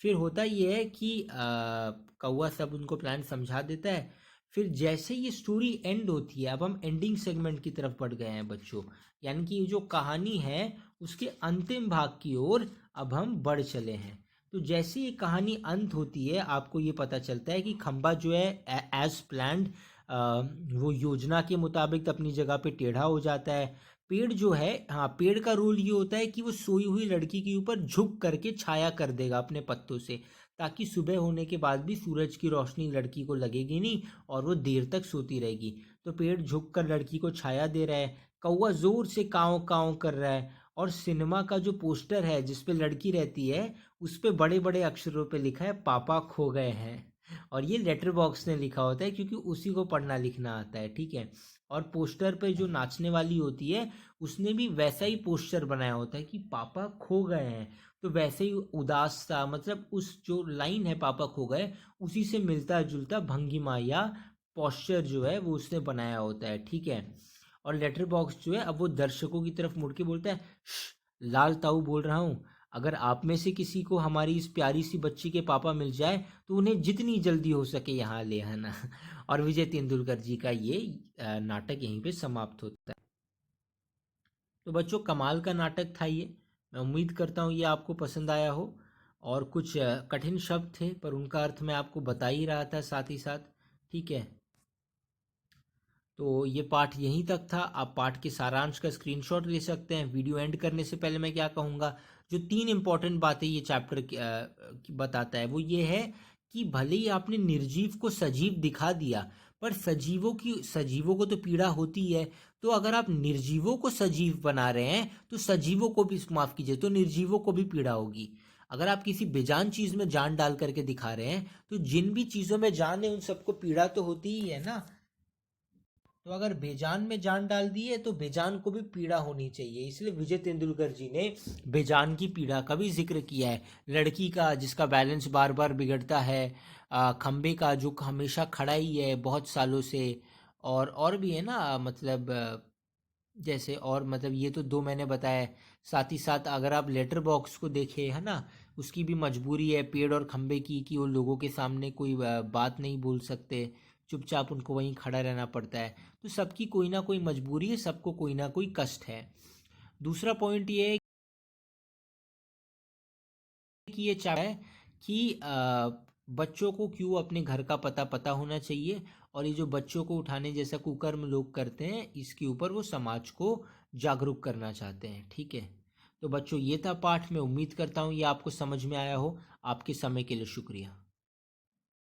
फिर होता ये है कि कौवा सब उनको प्लान समझा देता है। फिर जैसे ये स्टोरी एंड होती है, अब हम एंडिंग सेगमेंट की तरफ बढ़ गए हैं बच्चों, यानी कि ये जो कहानी है उसके अंतिम भाग की ओर अब हम बढ़ चले हैं। तो जैसे ये कहानी अंत होती है, आपको ये पता चलता है कि खंबा जो है एज प्लान्ड वो योजना के मुताबिक अपनी जगह पे टेढ़ा हो जाता है। पेड़ जो है, हाँ, पेड़ का रोल ये होता है कि वो सोई हुई लड़की के ऊपर झुक करके छाया कर देगा अपने पत्तों से, ताकि सुबह होने के बाद भी सूरज की रोशनी लड़की को लगेगी नहीं और वो देर तक सोती रहेगी। तो पेड़ झुक कर लड़की को छाया दे रहा है, कौवा जोर से काँव काँव कर रहा है, और सिनेमा का जो पोस्टर है जिसपे लड़की रहती है उस पे बड़े बड़े अक्षरों पे लिखा है पापा खो गए हैं। और ये लेटर बॉक्स ने लिखा होता है क्योंकि उसी को पढ़ना लिखना आता है, ठीक है। और पोस्टर पे जो नाचने वाली होती है उसने भी वैसा ही पोस्टर बनाया होता है कि पापा खो गए हैं। तो वैसे ही उदास सा, मतलब उस जो लाइन है पापा खो गए उसी से मिलता जुलता भंगिमा या पोस्चर जो है वो उसने बनाया होता है, ठीक है। और लेटर बॉक्स जो है अब वो दर्शकों की तरफ मुड़ के बोलता है, लाल ताऊ बोल रहा हूँ, अगर आप में से किसी को हमारी इस प्यारी सी बच्ची के पापा मिल जाए तो उन्हें जितनी जल्दी हो सके यहाँ ले आना। और विजय तेंदुलकर जी का ये नाटक यहीं पे समाप्त होता है। तो बच्चों, कमाल का नाटक था ये। मैं उम्मीद करता हूँ ये आपको पसंद आया हो। और कुछ कठिन शब्द थे पर उनका अर्थ मैं आपको बता ही रहा था साथ ही साथ, ठीक है। तो ये पाठ यहीं तक था। आप पाठ के सारांश का स्क्रीनशॉट ले सकते हैं। वीडियो एंड करने से पहले मैं क्या कहूँगा, जो 3 इंपॉर्टेंट बातें ये चैप्टर बताता है वो ये है कि भले ही आपने निर्जीव को सजीव दिखा दिया, पर सजीवों को तो पीड़ा होती है। तो अगर आप निर्जीवों को सजीव बना रहे हैं तो सजीवों को भी, माफ कीजिए, तो निर्जीवों को भी पीड़ा होगी। अगर आप किसी बेजान चीज में जान डाल करके दिखा रहे हैं तो जिन भी चीजों में जान है उन सबको पीड़ा तो होती ही है ना। तो अगर बेजान में जान डाल दी है तो बेजान को भी पीड़ा होनी चाहिए। इसलिए विजय तेंदुलकर जी ने बेजान की पीड़ा का भी जिक्र किया है। लड़की का जिसका बैलेंस बार बार बिगड़ता है, खंबे का जो हमेशा खड़ा ही है बहुत सालों से, और भी है ना, मतलब जैसे, और मतलब ये तो 2 मैंने बताया। साथ ही साथ अगर आप लेटर बॉक्स को देखें, है ना, उसकी भी मजबूरी है पेड़ और खंबे की कि वो लोगों के सामने कोई बात नहीं बोल सकते, चुपचाप उनको वहीं खड़ा रहना पड़ता है। तो सबकी कोई ना कोई मजबूरी है, सबको कोई ना कोई कष्ट है। दूसरा पॉइंट ये है कि ये चाह है कि बच्चों को क्यों अपने घर का पता पता होना चाहिए, और ये जो बच्चों को उठाने जैसा कुकर्म लोग करते हैं इसके ऊपर वो समाज को जागरूक करना चाहते हैं, ठीक है। तो बच्चों, ये था पाठ। मैं उम्मीद करता हूँ ये आपको समझ में आया हो। आपके समय के लिए शुक्रिया।